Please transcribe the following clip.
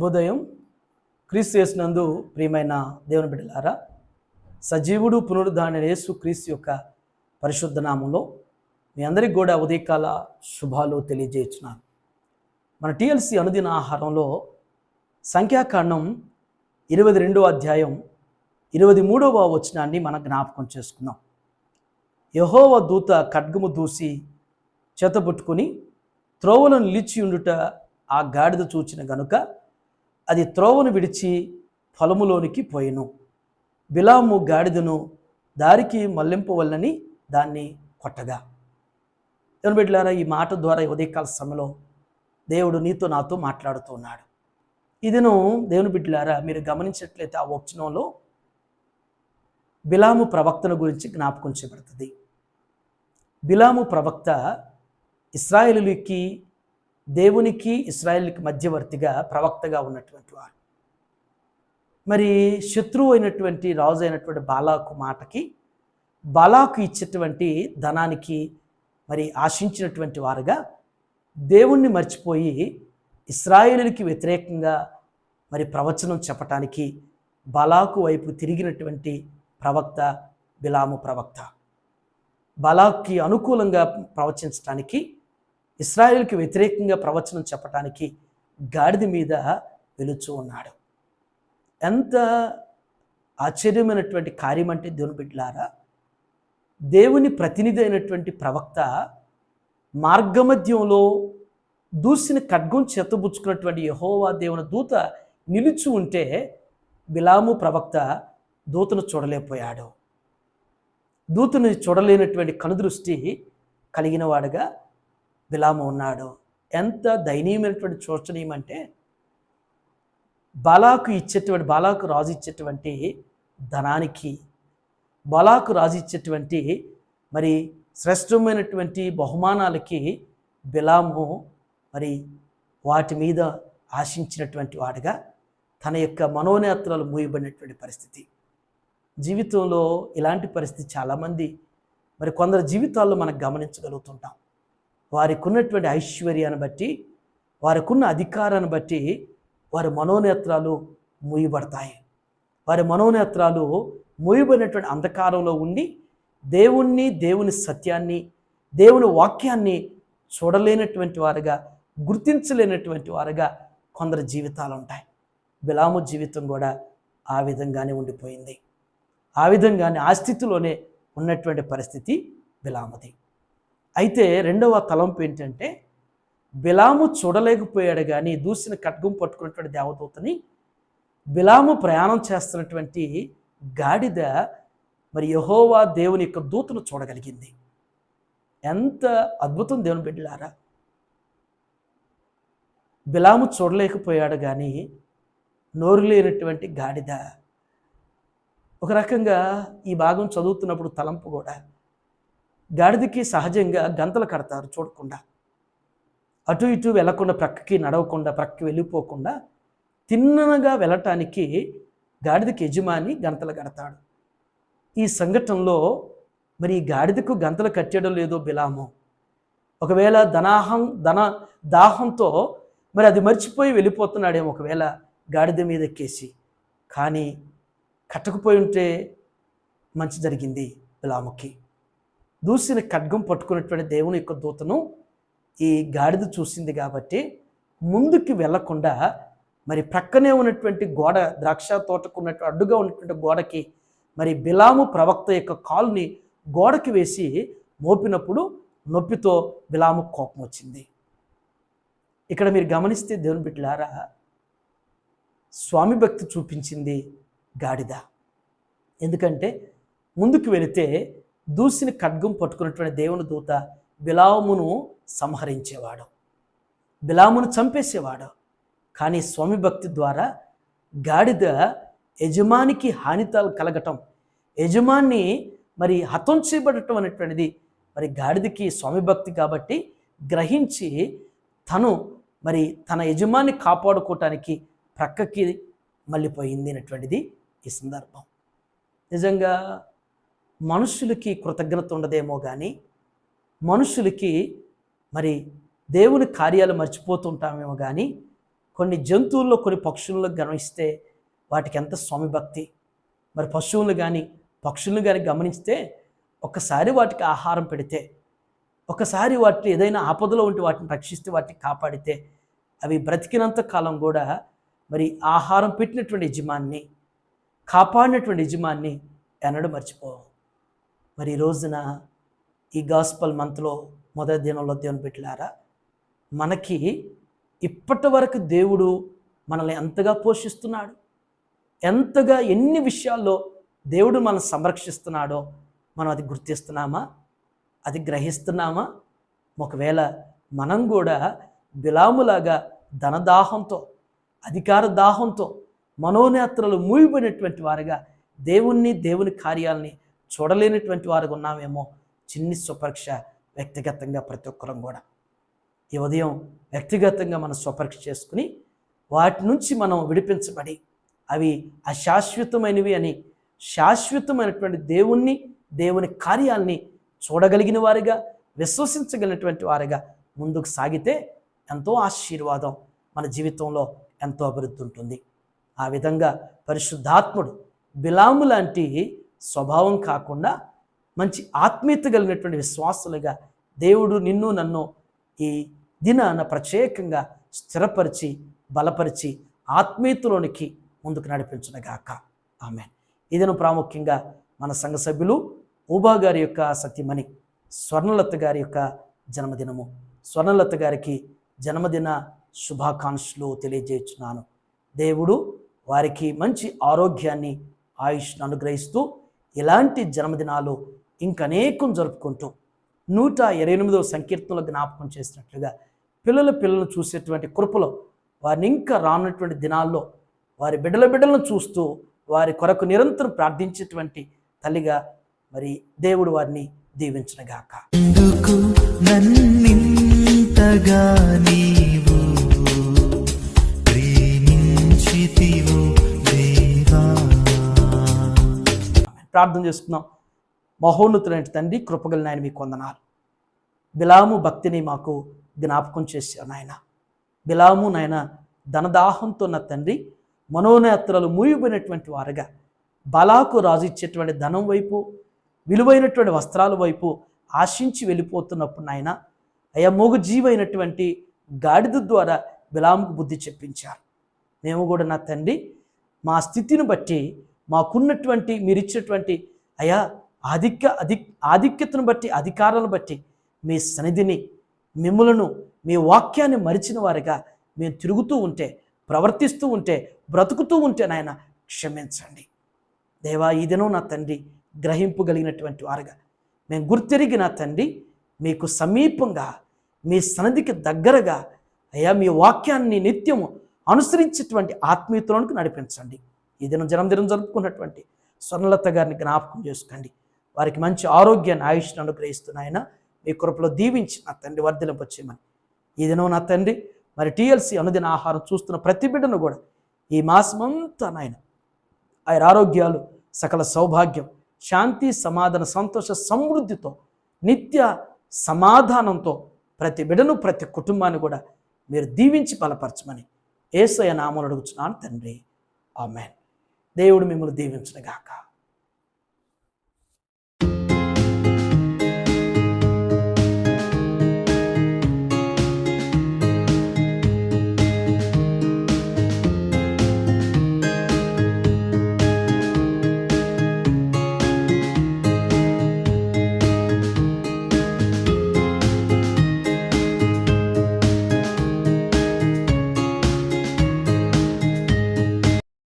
శుభోదయం. క్రీస్తు యేసునందు ప్రియమైన దేవుని బిడ్డలారా, సజీవుడు పునరుద్ధారణ యేసు క్రీస్తు యొక్క పరిశుద్ధ నామంలో మీ అందరికి కూడా ఉదయకాల శుభాలు తెలియజేస్తున్నాను. మన టిఎల్సి అనుదిన ఆహారంలో సంఖ్యాకాండం 22వ అధ్యాయం 23వ వచనాన్ని మనం జ్ఞాపకం చేసుకుందాం. యెహోవా దూత ఖడ్గము దూసి చేతబుట్టుకుని త్రోవను నిలిచి ఉండుట ఆ గాడిద చూచిన గనుక అది త్రోవను విడిచి పొలములోనికి పోయెను. బిలాము గాడిదను దారికి మళ్లింపవలనని దాన్ని కొట్టగా. దేవుని బిడ్డలారా, ఈ మాట ద్వారా ఉదయకాల సమయంలో దేవుడు నీతో నాతో మాట్లాడుతూ ఉన్నాడు. ఇదిను దేవుని బిడ్డలారా, మీరు గమనించినట్లయితే ఆ వచనంలో బిలాము ప్రవక్తను గురించి జ్ఞాపకం చేయబడుతుంది. బిలాము ప్రవక్త ఇశ్రాయేలుకి, దేవునికి ఇశ్రాయేలుకి మధ్యవర్తిగా ప్రవక్తగా ఉన్నటువంటి వాడు. మరి శత్రువు అయినటువంటి రాజు అయినటువంటి బాలాకు మాటకి, బాలాకు ఇచ్చేటువంటి ధనానికి మరి ఆశించినటువంటి వారుగా దేవుణ్ణి మర్చిపోయి ఇశ్రాయేలుకి వ్యతిరేకంగా మరి ప్రవచనం చెప్పటానికి బాలాకు వైపు తిరిగినటువంటి ప్రవక్త బిలాము ప్రవక్త. బాలాక్కి అనుకూలంగా ప్రవచించడానికి, ఇశ్రాయేలుకి వ్యతిరేకంగా ప్రవచనం చెప్పటానికి గాడిద మీద వెలుచూ ఉన్నాడు. ఎంత ఆశ్చర్యమైనటువంటి కార్యం అంటే దేవుని బిడ్డలారా, దేవుని ప్రతినిధి అయినటువంటి ప్రవక్త మార్గమధ్యంలో దూసిన ఖడ్గం చేతబుచ్చుకున్నటువంటి యెహోవా దేవుని దూత నిలుచు ఉంటే బిలాము ప్రవక్త దూతను చూడలేకపోయాడు. దూతను చూడలేనటువంటి కనుదృష్టి కలిగిన వాడుగా బిలాము ఉన్నాడు. ఎంత దయనీయమైనటువంటి శోచనీయం అంటే, బాలాకు రాజు ఇచ్చేటువంటి ధనానికి, బాలాకు రాజు ఇచ్చేటువంటి మరి శ్రేష్టమైనటువంటి బహుమానాలకి బిలాము మరి వాటి మీద ఆశించినటువంటి వాడుగా తన యొక్క మనోనేత్రాలు మూయబడినటువంటి పరిస్థితి. జీవితంలో ఇలాంటి పరిస్థితి చాలామంది మరి కొందరు జీవితాల్లో మనం గమనించగలుగుతుంటాం. వారికి ఉన్నటువంటి ఐశ్వర్యాన్ని బట్టి, వారికి ఉన్న అధికారాన్ని బట్టి వారి మనోనేత్రాలు మూయబడతాయి. వారి మనోనేత్రాలు మూయబడినటువంటి అంధకారంలో ఉండి దేవుణ్ణి, దేవుని సత్యాన్ని, దేవుని వాక్యాన్ని చూడలేనటువంటి వారుగా, గుర్తించలేనటువంటి వారుగా కొందరు జీవితాలు ఉంటాయి. బిలాము జీవితం కూడా ఆ విధంగానే ఉండిపోయింది. ఆ విధంగానే ఆ స్థితిలోనే ఉన్నటువంటి పరిస్థితి బిలాముది. అయితే రెండవ తలంపు ఏంటంటే, బిలాము చూడలేకపోయాడు కానీ దూసిన ఖడ్గం పట్టుకున్నటువంటి దేవదూతని బిలాము ప్రయాణం చేస్తున్నటువంటి గాడిద మరి యెహోవా దేవుని యొక్క దూతను చూడగలిగింది. ఎంత అద్భుతం దేవుని బిడ్డలారా! బిలాము చూడలేకపోయాడు కానీ నోరు లేనటువంటి గాడిద. ఒక రకంగా ఈ భాగం చదువుతున్నప్పుడు తలంపు కూడా, గాడిదకి సహజంగా గంతలు కడతారు చూడకుండా, అటు ఇటు వెళ్ళకుండా, ప్రక్కకి నడవకుండా, ప్రక్కకి వెళ్ళిపోకుండా తిన్నగా వెళ్ళటానికి గాడిదకి యజమాని గంతలు కడతాడు. ఈ సంఘటనలో మరి గాడిదకు గంతలు కట్టడం లేదో బిలాము. ఒకవేళ దాహంతో మరి అది మర్చిపోయి వెళ్ళిపోతున్నాడేమో, ఒకవేళ గాడిద మీద ఎక్కేసి. కానీ కట్టకపోయి ఉంటే మంచి జరిగింది బిలాముకి. దూసిన ఖడ్గం పట్టుకున్నటువంటి దేవుని యొక్క దూతను ఈ గాడిద చూసింది కాబట్టి ముందుకు వెళ్లకుండా మరి ప్రక్కనే ఉన్నటువంటి గోడ, ద్రాక్ష తోటకు ఉన్నటువంటి అడ్డుగా ఉన్నటువంటి గోడకి మరి బిలాము ప్రవక్త యొక్క కాలుని గోడకి వేసి మోపినప్పుడు నొప్పితో బిలాము కోపం వచ్చింది. ఇక్కడ మీరు గమనిస్తే దేవుని బిడ్డలారా, స్వామి భక్తి చూపించింది గాడిద. ఎందుకంటే ముందుకు వెళితే దూసిన ఖడ్గం పట్టుకున్నటువంటి దేవుని దూత బిలామును సంహరించేవాడు, బిలామును చంపేసేవాడు. కానీ స్వామి భక్తి ద్వారా గాడిద యజమానికి హానితాలు కలగటం, యజమాన్ని మరి హతం చేయబడటం అనేటువంటిది మరి గాడిదకి స్వామి భక్తి కాబట్టి గ్రహించి తను మరి తన యజమాన్ని కాపాడుకోవటానికి ప్రక్కకి మళ్ళీపోయింది అనేటువంటిది ఈ సందర్భం. నిజంగా మనుషులకి కృతజ్ఞత ఉండదేమో కానీ, మనుషులకి మరి దేవుని కార్యాలు మర్చిపోతుంటామేమో కానీ, కొన్ని జంతువుల్లో కొన్ని పక్షుల్లో గమనిస్తే వాటికి ఎంత స్వామి భక్తి. మరి పశువులు కానీ పక్షులను కానీ గమనిస్తే ఒకసారి వాటికి ఆహారం పెడితే, ఒకసారి వాటిని ఏదైనా ఆపదలో ఉంటే వాటిని రక్షిస్తే, వాటిని కాపాడితే అవి బ్రతికినంత కాలం కూడా మరి ఆహారం పెట్టినటువంటి యజమాన్ని, కాపాడినటువంటి యజమాన్ని ఎన్నడూ మర్చిపోవు. మరి ఈ రోజున ఈ గాస్పల్ మంత్లో మొదటి దినంలో దేవుని బిడ్డలారా, మనకి ఇప్పటి వరకు దేవుడు మనల్ని ఎంతగా పోషిస్తున్నాడు, ఎంతగా ఎన్ని విషయాల్లో దేవుడు మనల్ని సంరక్షిస్తున్నాడో మనం అది గుర్తిస్తున్నామా, అది గ్రహిస్తున్నామా? ఒకవేళ మనం కూడా బిలాములాగా ధనదాహంతో, అధికార దాహంతో, మనోనేత్రలు మూయబడినటువంటి వారుగా దేవుని కార్యాలని చూడలేనటువంటి వారుగా ఉన్నామేమో. చిన్ని స్వపరీక్ష వ్యక్తిగతంగా ప్రతి ఒక్కరం కూడా ఈ ఉదయం వ్యక్తిగతంగా మనం స్వపరీక్ష చేసుకుని వాటి నుంచి మనం విడిపించబడి అవి అశాశ్వతమైనవి అని శాశ్వతమైనటువంటి దేవుని కార్యాలని చూడగలిగిన వారిగా, విశ్వసించగలిగినటువంటి వారిగా ముందుకు సాగితే ఎంతో ఆశీర్వాదం మన జీవితంలో ఎంతో అభివృద్ధి ఉంటుంది. ఆ విధంగా పరిశుద్ధాత్ముడు బిలాము లాంటి స్వభావం కాకుండా మంచి ఆత్మీయత కలిగినటువంటి విశ్వాసులుగా దేవుడు నిన్ను నన్ను ఈ దినాన ప్రత్యేకంగా స్థిరపరిచి బలపరిచి ఆత్మీయతలోనికి ముందుకు నడిపించునుగాక. ఆమేన్. ఈ దినం ప్రాముఖ్యంగా మన సంఘ సభ్యులు ఊబా గారి యొక్క సతీమణి స్వర్ణలత గారి యొక్క జన్మదినము. స్వర్ణలత గారికి జన్మదిన శుభాకాంక్షలు తెలియజేస్తున్నాను. దేవుడు వారికి మంచి ఆరోగ్యాన్ని, ఆయుష్ను అనుగ్రహిస్తూ ఇలాంటి జన్మదినాలు ఇంకనేకం జరుపుకుంటూ 128వ సంకీర్తనలో జ్ఞాపకం చేసినట్లుగా పిల్లలను చూసేటువంటి కృపలో వారిని ఇంకా రానున్నటువంటి దినాల్లో వారి బిడ్డలను చూస్తూ వారి కొరకు నిరంతరం ప్రార్థించేటువంటి తల్లిగా మరి దేవుడు వారిని దీవించునుగాక. ప్రార్థన చేసుకుందాం. మహోన్నతులైన తండ్రి, కృపగల నాయన, మీకు వందనాలు. బిలాము భక్తిని మాకు జ్ఞాపకం చేశారు నాయన. బిలాము నాయన ధనదాహంతో ఉన్న తండ్రి, మనోనేత్రలు మూయబడినటువంటి వారుగా బలాకు రాజు ఇచ్చేటువంటి ధనం వైపు, విలువైనటువంటి వస్త్రాల వైపు ఆశించి వెళ్ళిపోతున్నప్పుడు నాయన, అయ్యా మూగజీవైనటువంటి గాడిద ద్వారా బిలాముకు బుద్ధి చెప్పించారు. మేము కూడా నా తండ్రి మా స్థితిని బట్టి, మాకున్నటువంటి మీరు ఇచ్చినటువంటి అయ్యా ఆధిక్యతను బట్టి, అధికారాలను బట్టి మీ సన్నిధిని, మిమ్ములను, మీ వాక్యాన్ని మరిచిన వారిగా మేము తిరుగుతూ ఉంటే, ప్రవర్తిస్తూ ఉంటే, బ్రతుకుతూ ఉంటే నాయన క్షమించండి దేవా. ఈ దినం నా తండ్రి గ్రహింపగలిగినటువంటి వారుగా మేము గుర్తెరిగి నా తండ్రి మీకు సమీపంగా, మీ సన్నిధికి దగ్గరగా అయ్యా మీ వాక్యాన్ని నిత్యము అనుసరించేటువంటి ఆత్మీయతలోనికి నడిపించండి. ఈ దినం జన్మదినం జరుపుకున్నటువంటి స్వర్ణలత గారిని జ్ఞాపకం చేసుకోండి. వారికి మంచి ఆరోగ్యాన్ని, ఆయుష్ను అనుగ్రహిస్తున్నాయన మీ కృపలో దీవించి నా తండ్రి వర్ధిలింపచేయమని ఈ దినం నా తండ్రి మరి TLC అనుదిన ఆహారం చూస్తున్న ప్రతి బిడ్డను కూడా ఈ మాసమంతా నాయన ఆయన ఆరోగ్యాలు, సకల సౌభాగ్యం, శాంతి, సమాధాన, సంతోష, సమృద్ధితో, నిత్య సమాధానంతో ప్రతి బిడ్డను, ప్రతి కుటుంబాన్ని కూడా మీరు దీవించి బలపరచమని యేసయ్య నామములో అడుగుచున్నాను తండ్రి. ఆమేన్. దేవుడు మిమ్మల్ని దీవించునుగాక.